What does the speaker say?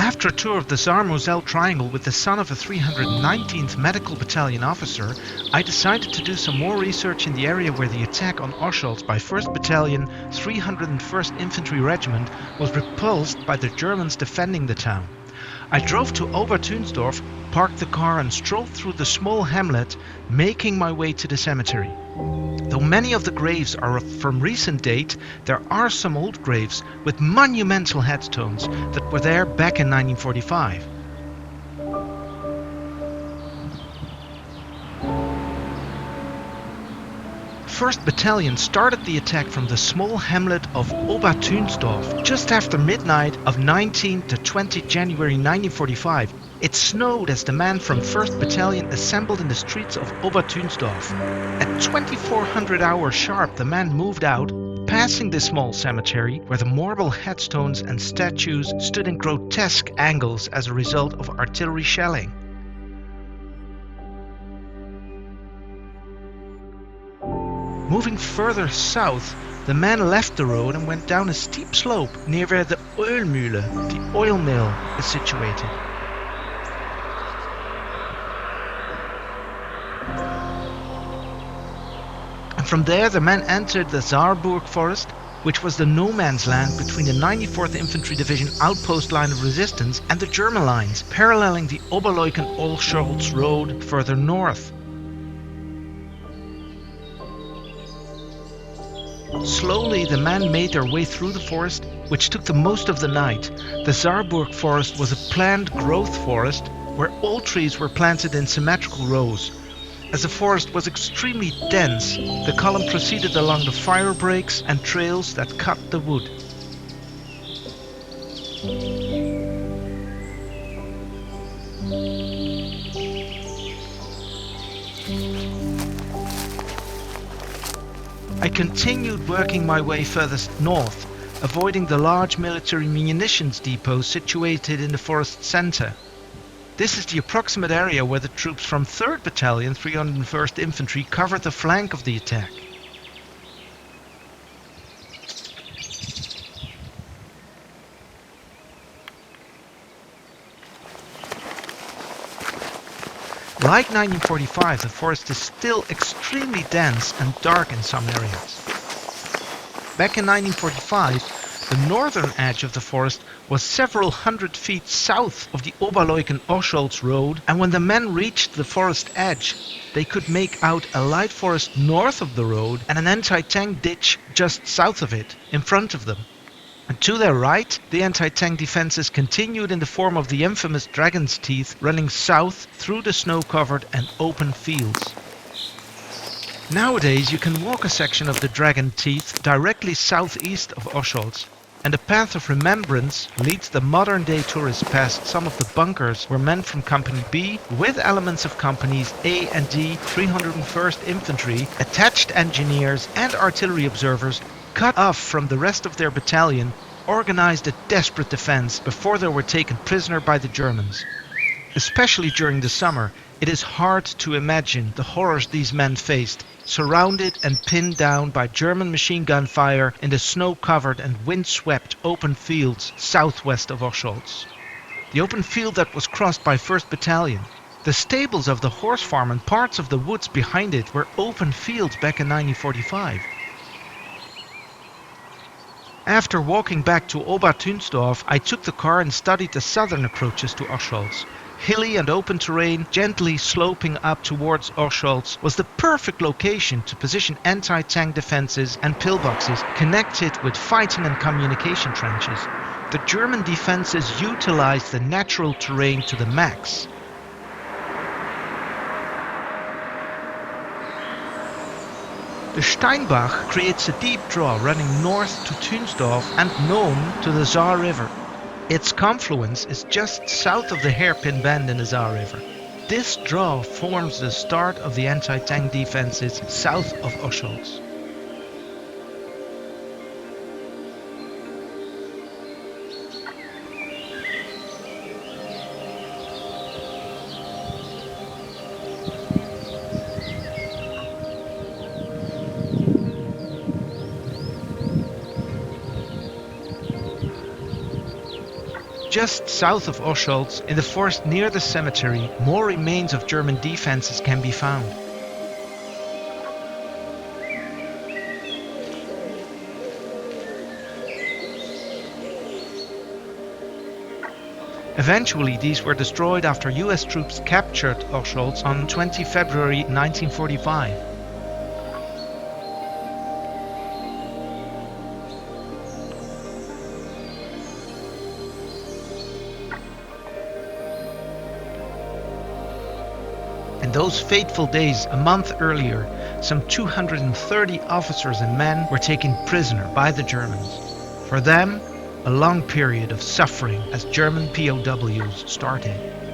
After a tour of the Saar-Moselle Triangle with the son of a 319th Medical Battalion officer, I decided to do some more research in the area where the attack on Orscholz by 1st Battalion, 301st Infantry Regiment was repulsed by the Germans defending the town. I drove to Obertunsdorf, parked the car and strolled through the small hamlet, making my way to the cemetery. Though many of the graves are from recent date, there are some old graves with monumental headstones that were there back in 1945. First Battalion started the attack from the small hamlet of Obertunsdorf just after midnight of 19 to 20 January 1945. It snowed as the men from 1st Battalion assembled in the streets of Obertunsdorf. At 2400 hours sharp, the men moved out, passing the small cemetery where the marble headstones and statues stood in grotesque angles as a result of artillery shelling. Moving further south, the men left the road and went down a steep slope near where the Ölmühle, the oil mill, is situated. And from there the men entered the Tsarburg forest, which was the no man's land between the 94th Infantry Division outpost line of resistance and the German lines, paralleling the Oberleuken-Orscholz road further north. Slowly the men made their way through the forest, which took the most of the night. The Tsarburg forest was a planned growth forest where all trees were planted in symmetrical rows. As the forest was extremely dense, the column proceeded along the fire breaks and trails that cut the wood. I continued working my way furthest north, avoiding the large military munitions depot situated in the forest center. This is the approximate area where the troops from 3rd Battalion, 301st Infantry covered the flank of the attack. Like 1945, the forest is still extremely dense and dark in some areas. Back in 1945, the northern edge of the forest was several hundred feet south of the Oberleuken-Orscholz road, and when the men reached the forest edge, they could make out a light forest north of the road and an anti-tank ditch just south of it, in front of them. And to their right, the anti-tank defenses continued in the form of the infamous Dragon's Teeth, running south through the snow-covered and open fields. Nowadays you can walk a section of the Dragon Teeth directly southeast of Orscholz, and a path of remembrance leads the modern-day tourists past some of the bunkers where men from Company B, with elements of Companies A and D, 301st Infantry, attached engineers and artillery observers, cut off from the rest of their battalion, organized a desperate defense before they were taken prisoner by the Germans. Especially during the summer, it is hard to imagine the horrors these men faced, surrounded and pinned down by German machine gun fire in the snow-covered and wind-swept open fields southwest of Orscholz. The open field that was crossed by 1st Battalion. The stables of the horse farm and parts of the woods behind it were open fields back in 1945. After walking back to Obertunsdorf, I took the car and studied the southern approaches to Orscholz. Hilly and open terrain, gently sloping up towards Orscholz, was the perfect location to position anti-tank defenses and pillboxes connected with fighting and communication trenches. The German defenses utilized the natural terrain to the max. The Steinbach creates a deep draw running north to Tunsdorf and Nohm to the Saar River. Its confluence is just south of the hairpin bend in the Saar River. This draw forms the start of the anti-tank defenses south of Orscholz. just south of Orscholz, in the forest near the cemetery, more remains of German defenses can be found. Eventually, these were destroyed after US troops captured Orscholz on 20 February 1945. In those fateful days, a month earlier, some 230 officers and men were taken prisoner by the Germans. For them, a long period of suffering as German POWs started.